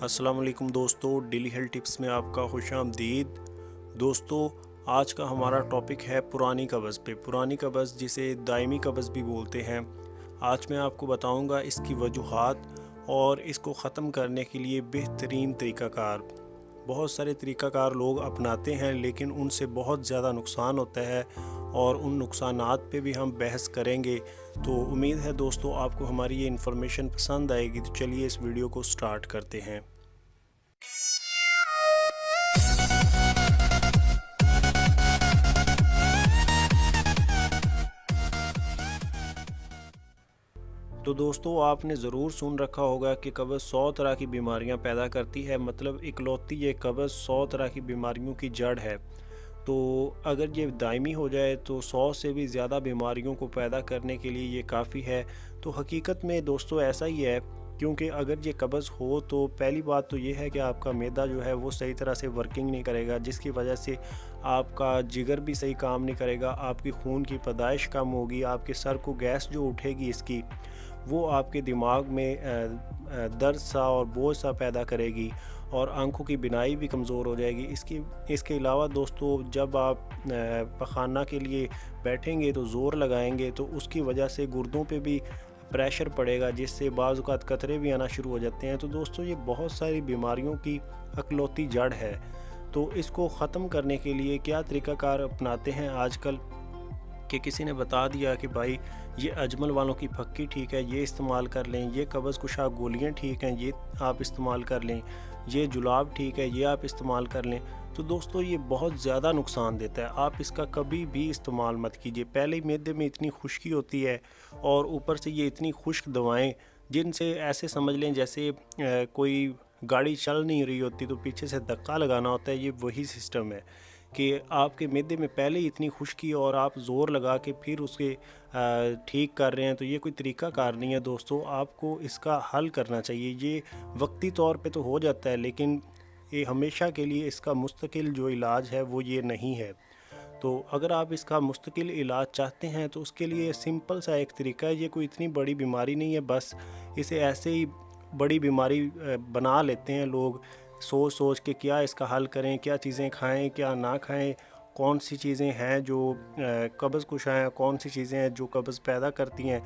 अस्सलाम वालेकुम दोस्तों, डेली हेल्थ टिप्स में आपका खुशामदीद। दोस्तों, आज का हमारा टॉपिक है पुरानी कब्ज़ पे। पुरानी कब्ज़ जिसे दायमी कब्ज़ भी बोलते हैं। आज मैं आपको बताऊंगा इसकी वजूहात और इसको ख़त्म करने के लिए बेहतरीन तरीक़ाकार। बहुत सारे तरीक़ाकार लोग अपनाते हैं लेकिन उनसे बहुत ज़्यादा नुकसान होता है और उन नुकसानात पे भी हम बहस करेंगे। तो उम्मीद है दोस्तों आपको हमारी ये इन्फॉर्मेशन पसंद आएगी। तो चलिए इस वीडियो को स्टार्ट करते हैं। तो दोस्तों, आपने ज़रूर सुन रखा होगा कि कब्ज़ 100 तरह की बीमारियां पैदा करती है। मतलब इकलौती ये कब्ज़ 100 तरह की बीमारियों की जड़ है। तो अगर ये दायमी हो जाए तो 100 से भी ज़्यादा बीमारियों को पैदा करने के लिए ये काफ़ी है। तो हकीकत में दोस्तों ऐसा ही है, क्योंकि अगर ये कब्ज़ हो तो पहली बात तो ये है कि आपका मैदा जो है वो सही तरह से वर्किंग नहीं करेगा, जिसकी वजह से आपका जिगर भी सही काम नहीं करेगा, आपकी खून की पैदाइश कम होगी, आपके सर को गैस जो उठेगी इसकी वो आपके दिमाग में दर्द सा और बोझ सा पैदा करेगी और आंखों की बिनाई भी कमज़ोर हो जाएगी। इसके अलावा दोस्तों, जब आप पखाना के लिए बैठेंगे तो ज़ोर लगाएंगे तो उसकी वजह से गुर्दों पे भी प्रेशर पड़ेगा, जिससे बाज़ औक़ात कतरे भी आना शुरू हो जाते हैं। तो दोस्तों, ये बहुत सारी बीमारियों की इकलौती जड़ है। तो इसको ख़त्म करने के लिए क्या तरीक़ाकार अपनाते हैं आजकल कि किसी ने बता दिया कि भाई ये अजमल वालों की फक्की ठीक है, ये इस्तेमाल कर लें, ये कब्ज़ कुशा गोलियां ठीक हैं, ये आप इस्तेमाल कर लें, ये जुलाब ठीक है, ये आप इस्तेमाल कर लें। तो दोस्तों, ये बहुत ज़्यादा नुकसान देता है। आप इसका कभी भी इस्तेमाल मत कीजिए। पहले ही मैदे में इतनी खुश्की होती है और ऊपर से ये इतनी खुश्क दवाएँ, जिनसे ऐसे समझ लें जैसे कोई गाड़ी चल नहीं रही होती तो पीछे से धक्का लगाना होता है। ये वही सिस्टम है कि आपके मैदे में पहले ही इतनी खुश्की और आप ज़ोर लगा के फिर उसके ठीक कर रहे हैं। तो ये कोई तरीक़ाकार नहीं है दोस्तों। आपको इसका हल करना चाहिए। ये वक्ती तौर पे तो हो जाता है, लेकिन ये हमेशा के लिए इसका मुस्तकिल जो इलाज है वो ये नहीं है। तो अगर आप इसका मुस्तकिल इलाज चाहते हैं तो उसके लिए सिंपल सा एक तरीका है। ये कोई इतनी बड़ी बीमारी नहीं है, बस इसे ऐसे ही बड़ी बीमारी बना लेते हैं लोग, सोच सोच के क्या इसका हल करें, क्या चीज़ें खाएं, क्या ना खाएं, कौन सी चीज़ें हैं जो कब्ज़ कुशा हैं, कौन सी चीज़ें हैं जो कब्ज़ पैदा करती हैं।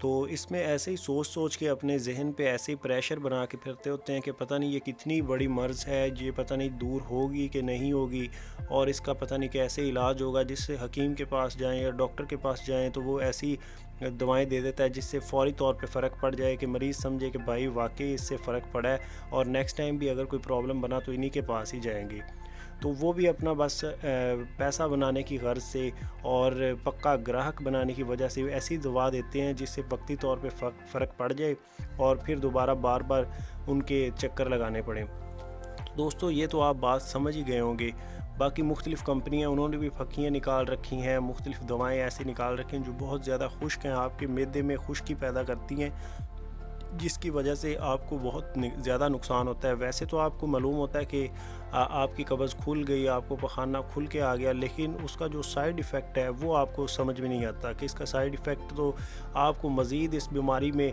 तो इसमें ऐसे ही सोच सोच के अपने जहन पे ऐसे ही प्रेशर बना के फिरते होते हैं कि पता नहीं ये कितनी बड़ी मर्ज़ है, ये पता नहीं दूर होगी कि नहीं होगी और इसका पता नहीं कैसे इलाज होगा। जिससे हकीम के पास जाएं या डॉक्टर के पास जाएं तो वो ऐसी दवाएं दे देता है जिससे फ़ौरी तौर पे फ़र्क पड़ जाए कि मरीज़ समझे कि भाई वाकई इससे फ़र्क पड़ा है और नेक्स्ट टाइम भी अगर कोई प्रॉब्लम बना तो इन्हीं के पास ही जाएंगे। तो वो भी अपना बस पैसा बनाने की गर्ज से और पक्का ग्राहक बनाने की वजह से ऐसी दवा देते हैं जिससे वक्ती तौर पे फ़र्क पड़ जाए और फिर दोबारा बार बार उनके चक्कर लगाने पड़े। तो दोस्तों, ये तो आप बात समझ ही गए होंगे। बाकी मुख्तलिफ़ कंपनियां उन्होंने भी फक्कियाँ निकाल रखी हैं, मुख्तलिफ़ दवाएँ ऐसी निकाल रखी हैं जो बहुत ज़्यादा खुश्क हैं, आपके मैदे में खुश्की पैदा करती हैं, जिसकी वजह से आपको बहुत ज़्यादा नुकसान होता है। वैसे तो आपको मालूम होता है कि आपकी कब्ज़ खुल गई, आपको पखाना खुल के आ गया, लेकिन उसका जो साइड इफ़ेक्ट है वो आपको समझ में नहीं आता कि इसका साइड इफ़ेक्ट तो आपको मज़ीद इस बीमारी में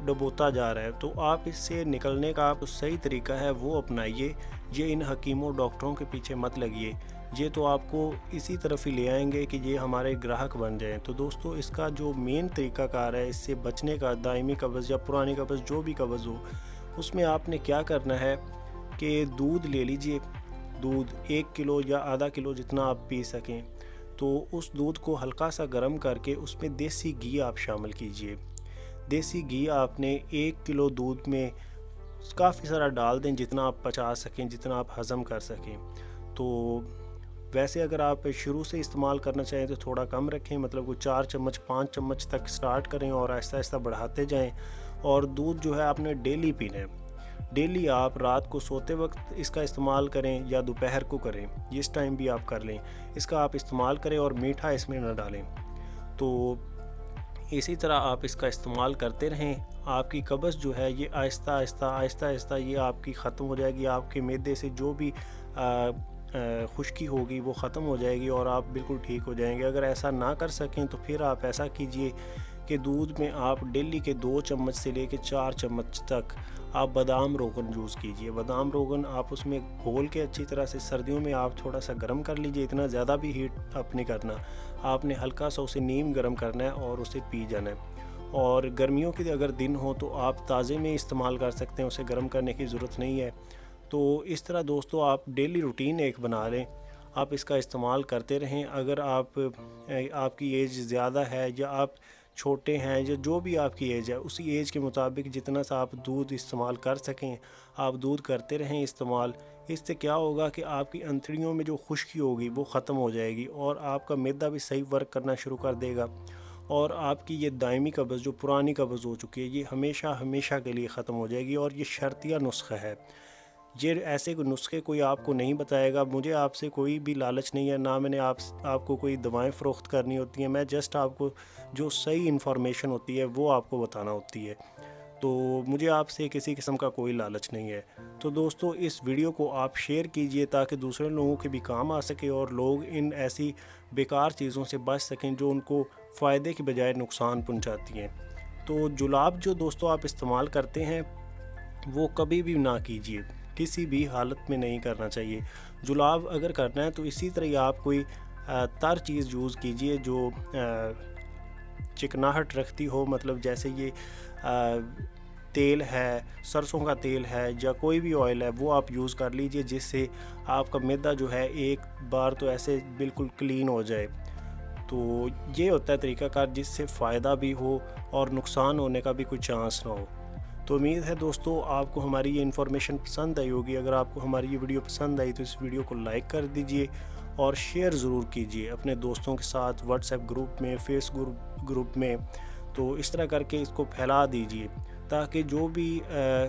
डुबोता जा रहा है। तो आप इससे निकलने का जो सही तरीका है वो अपनाइए। ये इन हकीमों डॉक्टरों के पीछे मत लगिए, ये तो आपको इसी तरफ ही ले आएंगे कि ये हमारे ग्राहक बन जाएं। तो दोस्तों, इसका जो मेन तरीक़ाकार है इससे बचने का, दायमी कब्ज़ या पुरानी कब्ज़ जो भी कब्ज़ हो, उसमें आपने क्या करना है कि दूध ले लीजिए। दूध 1 किलो या आधा किलो जितना आप पी सकें, तो उस दूध को हल्का सा गर्म करके उसमें देसी घी आप शामिल कीजिए। देसी घी आपने 1 किलो दूध में काफ़ी सारा डाल दें, जितना आप पचा सकें, जितना आप हज़म कर सकें। तो वैसे अगर आप शुरू से इस्तेमाल करना चाहें तो थोड़ा कम रखें, मतलब कोई 4 चम्मच 5 चम्मच तक स्टार्ट करें और आहिस्ता आहिस्ता बढ़ाते जाएं। और दूध जो है आपने डेली पीना है। डेली आप रात को सोते वक्त इसका इस्तेमाल करें या दोपहर को करें, इस टाइम भी आप कर लें। इसका आप इस्तेमाल करें और मीठा इसमें न डालें। तो इसी तरह आप इसका इस्तेमाल करते रहें। आपकी कब्ज़ जो है ये आहिस्ता आहिस्ता ये आपकी ख़त्म हो जाएगी। आपके मैदे से जो भी खुश्की होगी वो ख़त्म हो जाएगी और आप बिल्कुल ठीक हो जाएंगे। अगर ऐसा ना कर सकें तो फिर आप ऐसा कीजिए कि दूध में आप डेली के 2 चम्मच से लेकर 4 चम्मच तक आप बादाम रोगन यूज़ कीजिए। बादाम रोगन आप उसमें घोल के अच्छी तरह से सर्दियों में आप थोड़ा सा गर्म कर लीजिए, इतना ज़्यादा भी हीट अप नहीं करना, आपने हल्का सा उसे नीम गर्म करना है और उसे पी जाना है। और गर्मियों के अगर दिन हो तो आप ताज़े में इस्तेमाल कर सकते हैं, उसे गर्म करने की ज़रूरत नहीं है। तो इस तरह दोस्तों आप डेली रूटीन एक बना लें, आप इसका इस्तेमाल करते रहें। अगर आपकी एज ज़्यादा है या आप छोटे हैं या जो भी आपकी एज है, उसी एज के मुताबिक जितना सा आप दूध इस्तेमाल कर सकें आप दूध करते रहें इस्तेमाल। इससे क्या होगा कि आपकी अंतड़ियों में जो खुश्की होगी वो ख़त्म हो जाएगी और आपका मैदा भी सही वर्क करना शुरू कर देगा और आपकी ये दायमी कब्ज़ जो पुरानी कब्ज़ हो चुकी है ये हमेशा हमेशा के लिए ख़त्म हो जाएगी। और ये शर्तिया नुस्खा है, ये ऐसे नुस्खे कोई आपको नहीं बताएगा। मुझे आपसे कोई भी लालच नहीं है, ना मैंने आपको कोई दवाएं फ़रोख्त करनी होती हैं। मैं जस्ट आपको जो सही इन्फॉर्मेशन होती है वो आपको बताना होती है। तो मुझे आपसे किसी किस्म का कोई लालच नहीं है। तो दोस्तों इस वीडियो को आप शेयर कीजिए ताकि दूसरे लोगों के भी काम आ सके और लोग इन ऐसी बेकार चीज़ों से बच सकें जो उनको फ़ायदे के बजाय नुकसान पहुंचाती हैं। तो जुलाब जो दोस्तों आप इस्तेमाल करते हैं वो कभी भी ना कीजिए, किसी भी हालत में नहीं करना चाहिए। जुलाब अगर करना है तो इसी तरह आप कोई तर चीज़ यूज़ कीजिए जो चिकनाहट रखती हो, मतलब जैसे ये तेल है, सरसों का तेल है या कोई भी ऑयल है वो आप यूज़ कर लीजिए, जिससे आपका मैदा जो है एक बार तो ऐसे बिल्कुल क्लीन हो जाए। तो ये होता है तरीक़ाकार जिससे फ़ायदा भी हो और नुकसान होने का भी कोई चांस ना हो। तो उम्मीद है दोस्तों आपको हमारी ये इन्फॉर्मेशन पसंद आई होगी। अगर आपको हमारी ये वीडियो पसंद आई तो इस वीडियो को लाइक कर दीजिए और शेयर ज़रूर कीजिए अपने दोस्तों के साथ, व्हाट्सएप ग्रुप में, फेसबुक ग्रुप में। तो इस तरह करके इसको फैला दीजिए ताकि जो भी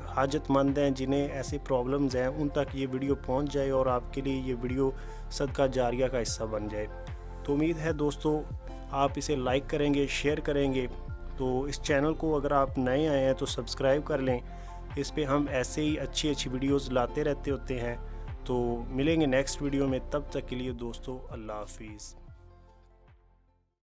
हाजतमंद हैं जिन्हें ऐसे प्रॉब्लम्स हैं उन तक ये वीडियो पहुंच जाए और आपके लिए ये वीडियो सदका जारिया का हिस्सा बन जाए। तो उम्मीद है दोस्तों आप इसे लाइक करेंगे, शेयर करेंगे। तो इस चैनल को अगर आप नए आए हैं तो सब्सक्राइब कर लें, इस पे हम ऐसे ही अच्छी अच्छी वीडियोस लाते रहते होते हैं। तो मिलेंगे नेक्स्ट वीडियो में, तब तक के लिए दोस्तों अल्लाह हाफिज़।